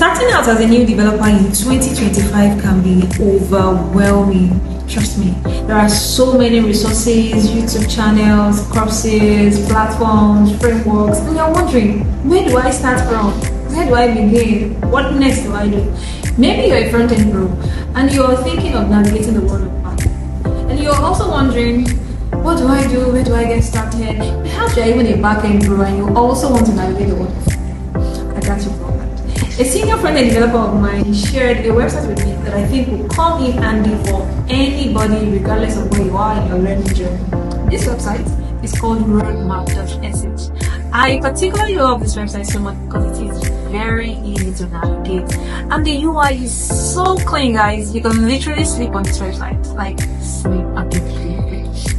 Starting out as a new developer in 2025 can be overwhelming. Trust me, there are so many resources, YouTube channels, courses, platforms, frameworks, and you're wondering, where do I start from? Where do I begin? What next do I do? Maybe you're a front-end pro and you're thinking of navigating the world of Backend. And you're also wondering, what do I do? Where do I get started? Perhaps you're even a backend pro and you also want to navigate the world of Backend. I got you for that. A senior front-end developer of mine shared a website with me that I think will come in handy for anybody regardless of where you are in your learning journey. This website is called Roadmap.sh. I particularly love this website so much because it is very easy to navigate and the UI is so clean, guys. You can literally sleep on this website, like sleep and sleep.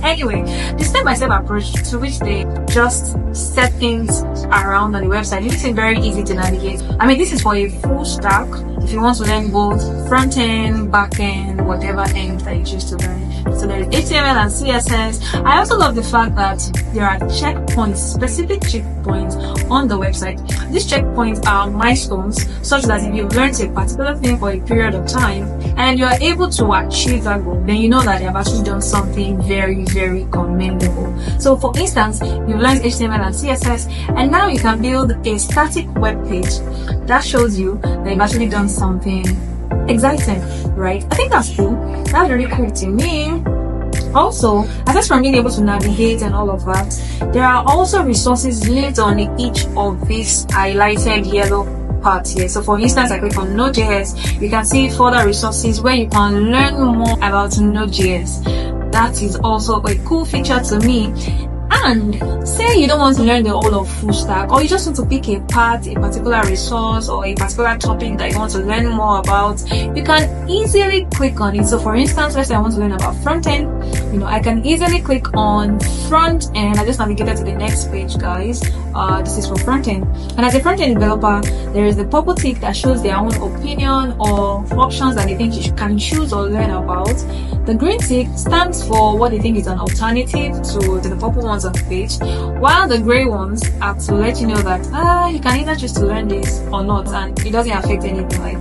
Anyway, the step-by-step approach to which they just set things around on the website makes it very easy to navigate. I mean, this is for a full stack. If you want to learn both front-end, back-end, whatever end that you choose to learn. So there is HTML and CSS. I also love the fact that there are checkpoints, specific checkpoints on the website. These checkpoints are milestones, such that if you've learned a particular thing for a period of time and you're able to achieve that goal, then you know that you've actually done something very, very commendable. So for instance, you've learned HTML and CSS and now you can build a static web page that shows you that you've actually done something exciting, right? I think that's cool. That's really cool to me. Also, aside from being able to navigate and all of that, there are also resources linked on each of these highlighted yellow parts here. So for instance, I click on Node.js, you can see further resources where you can learn more about Node.js. That is also a cool feature to me. And say you don't want to learn the whole of full stack, or you just want to pick a part, a particular resource, or a particular topic that you want to learn more about, you can easily click on it. So for instance, let's say I want to learn about front-end, I can easily click on front-end. I just navigated to the next page, guys. This is for front-end. And as a front-end developer, there is the purple tick that shows their own opinion or options that they think you can choose or learn about. The green tick stands for what they think is an alternative to the purple ones on the page, while the gray ones are to let you know that you can either choose to learn this or not, and it doesn't affect anything, like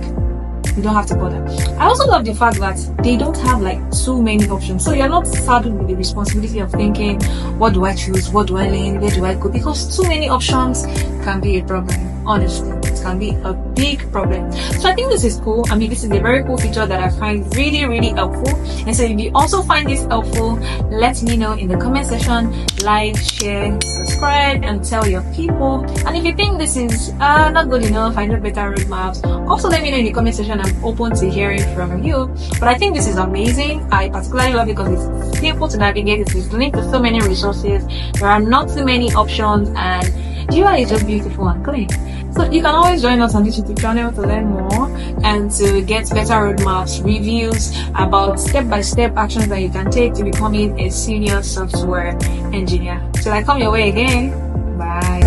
you don't have to bother. I also love the fact that they don't have like too many options, so you're not saddled with the responsibility of thinking, what do I choose, what do I learn, where do I go, because too many options can be a problem. Honestly, it can be a big problem. So I think this is cool. I mean, this is a very cool feature that I find really, really helpful. And so if you also find this helpful, let me know in the comment section. Like, share, subscribe, and tell your people. And if you think this is not good enough, I know better roadmaps, also let me know in the comment section. I'm open to hearing from you. But I think this is amazing. I particularly love it because it's simple to navigate. It is linked to so many resources. There are not too many options, and the UI is just beautiful and clean. So you can always join us on this YouTube channel to learn more and to get better roadmaps, reviews about step-by-step actions that you can take to becoming a senior software engineer. Till I come your way again, bye.